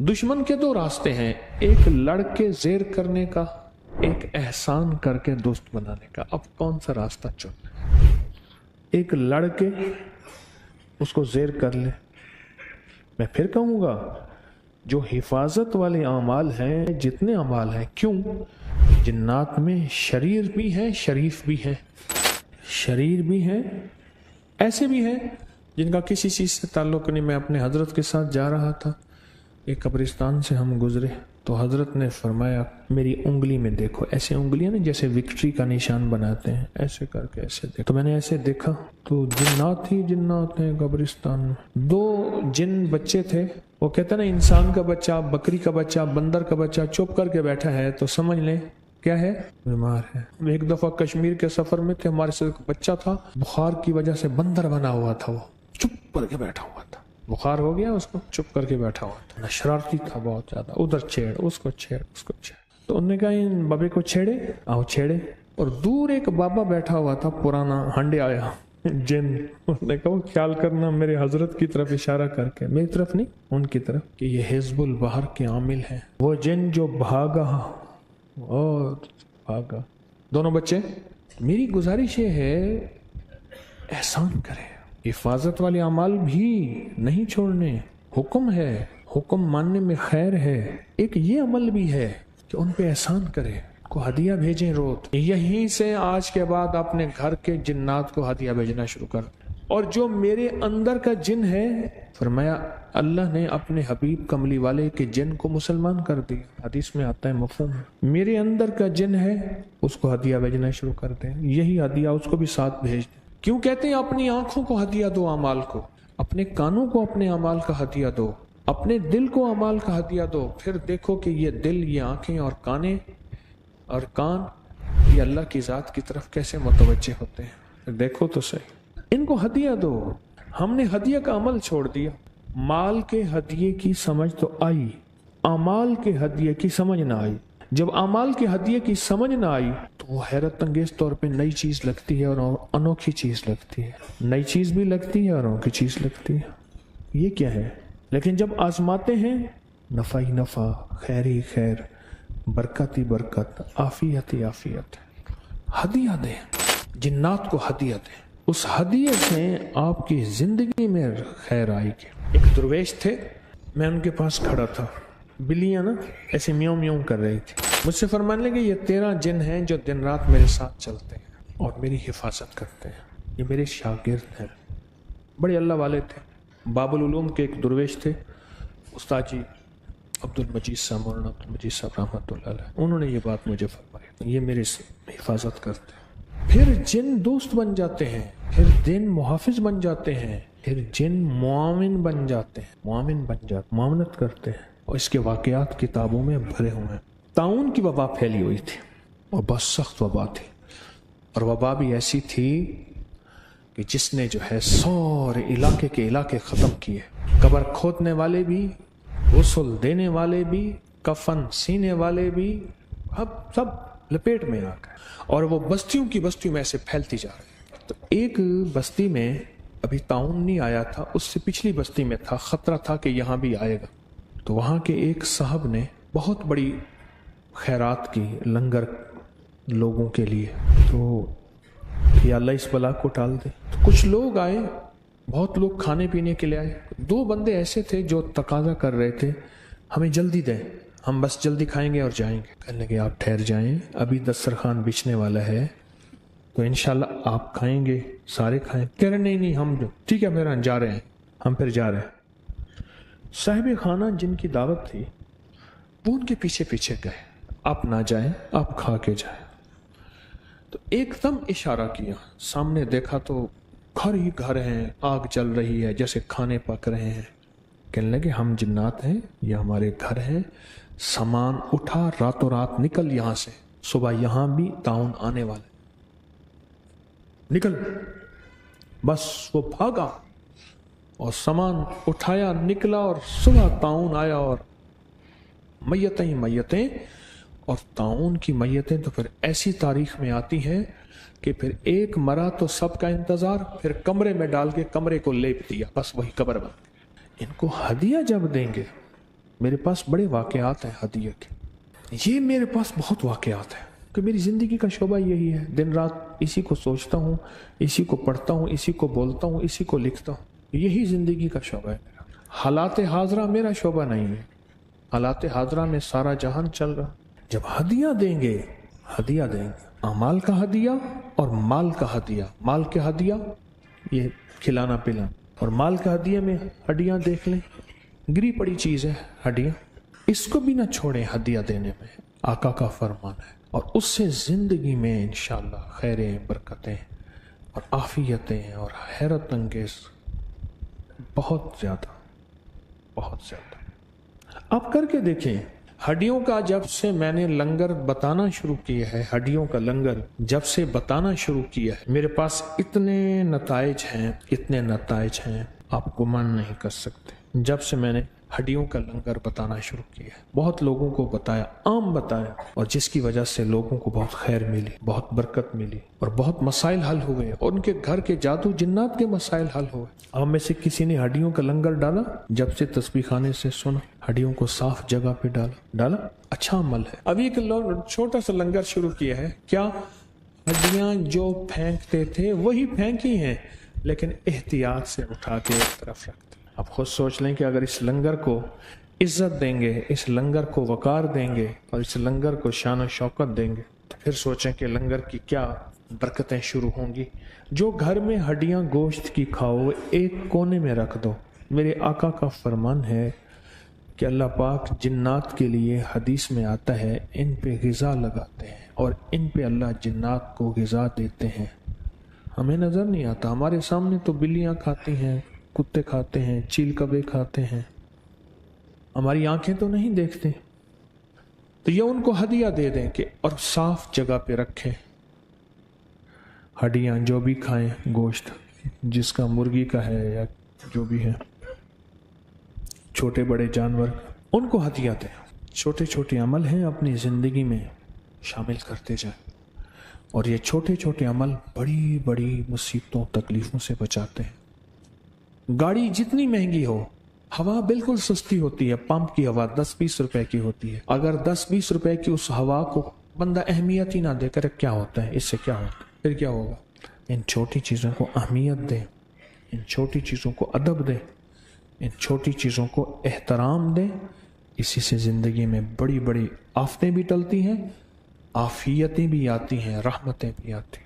दुश्मन के दो रास्ते हैं, एक लड़के जेर करने का, एक एहसान करके दोस्त बनाने का। अब कौन सा रास्ता चुनना? एक लड़के उसको जेर कर ले। मैं फिर कहूँगा, जो हिफाजत वाले अमाल हैं, जितने अमाल हैं, क्यों जिन्नात में शरीर भी हैं, शरीफ भी हैं, शरीर भी हैं, ऐसे भी हैं जिनका किसी चीज़ से ताल्लुक़ नहीं। मैं अपने हजरत के साथ जा रहा था, एक कब्रिस्तान से हम गुजरे तो हजरत ने फरमाया मेरी उंगली में देखो, ऐसे उंगलियां ना जैसे विक्ट्री का निशान बनाते हैं, ऐसे करके ऐसे देखो। तो मैंने ऐसे देखा तो जिन्नात ही जिन्नात हैं कब्रिस्तान में। दो जिन बच्चे थे, वो कहते ना इंसान का बच्चा, बकरी का बच्चा, बंदर का बच्चा चुप करके बैठा है तो समझ लें क्या है, बीमार है। एक दफा कश्मीर के सफर में थे, हमारे साथ बच्चा था, बुखार की वजह से बंदर बना हुआ था, वो चुप करके बैठा हुआ था, बुखार हो गया उसको, चुप करके बैठा हुआ था, ना शरारती था बहुत ज्यादा, उधर छेड़ उसको छेड़ उसको छेड़। तो उन्होंने कहा इन बाबे को छेड़े, आओ छेड़े। और दूर एक बाबा बैठा हुआ था, पुराना हंडे आया जिन, उसने कहा ख्याल करना, मेरे हजरत की तरफ इशारा करके, मेरी तरफ नहीं उनकी तरफ, कि ये हिजबुल बहर के आमिल हैं। वो जिन जो भागा और भागा। दोनों बच्चे, मेरी गुजारिश ये है एहसान करें, हिफाजत वाले अमाल भी नहीं छोड़ने। हुक्म है, हुक्म मानने में खैर है। एक ये अमल भी है कि उन पे एहसान करें, को हदिया भेजें रोज। यहीं से आज के बाद अपने घर के जिन्नात को हदिया भेजना शुरू कर। और जो मेरे अंदर का जिन है, फरमाया अल्लाह ने अपने हबीब कमली वाले के जिन को मुसलमान कर दिया, हदीस में आता है, मफहूम। मेरे अंदर का जिन है उसको हदिया भेजना शुरू कर दें, यही हदिया उसको भी साथ भेज दें। क्यों कहते हैं अपनी आंखों को हदिया दो अमाल को, अपने कानों को अपने अमाल का हदिया दो, अपने दिल को अमाल का हदिया दो। फिर देखो कि ये दिल, ये आंखें और काने और कान, ये अल्लाह की जात की तरफ कैसे मुतवज्जे होते हैं। देखो तो सही, इनको हदिया दो। हमने हदिया का अमल छोड़ दिया। माल के हदिये की समझ तो आई, अमाल के हदिये की समझ ना आई। जब अमाल के हदिये की समझ ना आई तो वो हैरत अंगेज तौर पे नई चीज लगती है और अनोखी चीज लगती है। नई चीज भी लगती है और अनोखी चीज लगती है। ये क्या है? लेकिन जब आजमाते हैं, नफा ही नफा, खैर ही खैर, बरकत ही बरकत, आफियत ही आफियत। हदिया दें, जिन्नात को हदिया दें, उस हदिये से आपकी जिंदगी में खैर आएगी। एक दरवेश थे, मैं उनके पास खड़ा था, बिल्लियां ना ऐसे म्याऊं म्याऊं कर रही थी। मुझसे फरमाने लगे ये 13 जिन हैं जो दिन रात मेरे साथ चलते हैं और मेरी हिफाजत करते हैं, ये मेरे शागिर्द हैं। बड़े अल्लाह वाले थे। बाबुल उलूम के एक दरवेश थे, उस्ताद जी अब्दुल मजीद साहब, मौलाना अब्दुल मजीद साहब रहमतुल्लाह अलैह, उन्होंने ये बात मुझे फरमाई, ये मेरे हिफाजत करते हैं। फिर जिन दोस्त बन जाते हैं, फिर दिन मुहाफिज बन जाते हैं, फिर जिन मुआविन बन जाते हैं, मुआविन बन जाते, मुआवनत करते हैं। और इसके वाकयात किताबों में भरे हुए हैं। ताउन की वबा फैली हुई थी और बहुत सख्त वबा थी, और वबा भी ऐसी थी कि जिसने जो है सारे इलाके के इलाके ख़त्म किए। कब्र खोदने वाले भी, गुस्ल देने वाले भी, कफन सीने वाले भी, अब सब लपेट में आ गए और वो बस्तियों की बस्तियों में ऐसे फैलती जा रही। तो एक बस्ती में अभी ताउन नहीं आया था, उससे पिछली बस्ती में था, खतरा था कि यहाँ भी आएगा। तो वहाँ के एक साहब ने बहुत बड़ी खैरात की, लंगर लोगों के लिए, तो या अल्लाह इस बला को टाल दे। तो कुछ लोग आए, बहुत लोग खाने पीने के लिए आए। 2 बंदे ऐसे थे जो तकाजा कर रहे थे, हमें जल्दी दें, हम बस जल्दी खाएंगे और जाएंगे। कहने लगे आप ठहर जाएं, अभी दस्तरखान बिछने वाला है, तो इंशाल्लाह आप खाएंगे, सारे खाएं। कह रहे नहीं हम ठीक है, मेरा जा रहे हैं, हम फिर जा रहे हैं। साहिब खाना जिनकी दावत थी वो उनके पीछे पीछे गए, आप ना जाएं, आप खा के जाएं। तो एकदम इशारा किया, सामने देखा तो घर ही घर हैं, आग जल रही है, जैसे खाने पक रहे हैं। कहने लगे हम जिन्नात हैं, ये हमारे घर हैं, सामान उठा, रातों रात निकल यहाँ से, सुबह यहाँ भी ताउन आने वाले, निकल। बस वो भागा और सामान उठाया, निकला, और सुबह ताउन आया और मैयतें ही मैयतें। और ताउन की मैयतें तो फिर ऐसी तारीख में आती हैं कि फिर एक मरा तो सबका इंतजार, फिर कमरे में डाल के कमरे को लेप दिया, बस वही कब्र बन गई। इनको हदिया जब देंगे میرے پاس بڑے واقعات ہیں ہدیہ کے، یہ میرے پاس بہت واقعات ہیں کہ میری زندگی کا شعبہ یہی ہے، دن رات اسی کو سوچتا ہوں، اسی کو پڑھتا ہوں، اسی کو بولتا ہوں، اسی کو لکھتا ہوں، یہی زندگی کا شعبہ ہے میرا۔ حالات حاضرہ میرا شعبہ نہیں ہے، حالات حاضرہ میں سارا جہان چل رہا۔ جب ہدیہ دیں گے، ہدیہ دیں گے، اعمال کا ہدیہ اور مال کا ہدیہ۔ مال کا ہدیہ یہ کھلانا پلانا، اور مال کا ہدیہ میں ہڈیاں دیکھ لیں، گری پڑی چیز ہے ہڈیاں، اس کو بھی نہ چھوڑیں ہدیہ دینے میں، آقا کا فرمان ہے، اور اس سے زندگی میں انشاءاللہ خیریں، برکتیں اور عافیتیں اور حیرت انگیز بہت زیادہ آپ کر کے دیکھیں۔ ہڈیوں کا جب سے میں نے لنگر بتانا شروع کیا ہے، ہڈیوں کا لنگر جب سے بتانا شروع کیا ہے، میرے پاس اتنے نتائج ہیں آپ گمان نہیں کر سکتے۔ جب سے میں نے ہڈیوں کا لنگر بتانا شروع کیا ہے، بہت لوگوں کو بتایا، عام بتایا، اور جس کی وجہ سے لوگوں کو بہت خیر ملی، بہت برکت ملی، اور بہت مسائل حل ہوئے، اور ان کے گھر کے جادو جنات کے مسائل حل ہوئے۔ آپ میں سے کسی نے ہڈیوں کا لنگر ڈالا؟ جب سے تسبیح خانے سے سنا، ہڈیوں کو صاف جگہ پہ ڈالا، اچھا عمل ہے۔ ابھی ایک چھوٹا سا لنگر شروع کیا ہے، کیا ہڈیاں جو پھینکتے تھے وہی پھینکی ہیں، لیکن احتیاط سے اٹھا کے ایک طرف رکھتے۔ آپ خود سوچ لیں کہ اگر اس لنگر کو عزت دیں گے، اس لنگر کو وقار دیں گے، اور اس لنگر کو شان و شوکت دیں گے، تو پھر سوچیں کہ لنگر کی کیا برکتیں شروع ہوں گی۔ جو گھر میں ہڈیاں گوشت کی کھاؤ، ایک کونے میں رکھ دو۔ میرے آقا کا فرمان ہے کہ اللہ پاک جنات کے لیے حدیث میں آتا ہے، ان پہ غذا لگاتے ہیں اور ان پہ اللہ جنات کو غذا دیتے ہیں۔ ہمیں نظر نہیں آتا، ہمارے سامنے تو بلیاں کھاتی ہیں، کتے کھاتے ہیں، چیل کبے کھاتے ہیں، ہماری آنکھیں تو نہیں دیکھتے۔ تو یہ ان کو ہدیہ دے دیں کہ اور صاف جگہ پہ رکھیں۔ ہڈیاں جو بھی کھائیں، گوشت جس کا مرغی کا ہے یا جو بھی ہے، چھوٹے بڑے جانور، ان کو ہدیہ دیں۔ چھوٹے چھوٹے عمل ہیں، اپنی زندگی میں شامل کرتے جائیں، اور یہ چھوٹے چھوٹے عمل بڑی بڑی مصیبتوں تکلیفوں سے بچاتے ہیں۔ گاڑی جتنی مہنگی ہو، ہوا بالکل سستی ہوتی ہے، پمپ کی ہوا 10-20 روپے کی ہوتی ہے۔ اگر 10-20 روپے کی اس ہوا کو بندہ اہمیت ہی نہ دے کرے، کیا ہوتا ہے، اس سے کیا ہوتا ہے، پھر کیا ہوگا؟ ان چھوٹی چیزوں کو اہمیت دیں، ان چھوٹی چیزوں کو ادب دیں، ان چھوٹی چیزوں کو احترام دیں۔ اسی سے زندگی میں بڑی بڑی آفتیں بھی ٹلتی ہیں، عافیتیں بھی آتی ہیں، رحمتیں بھی آتی ہیں۔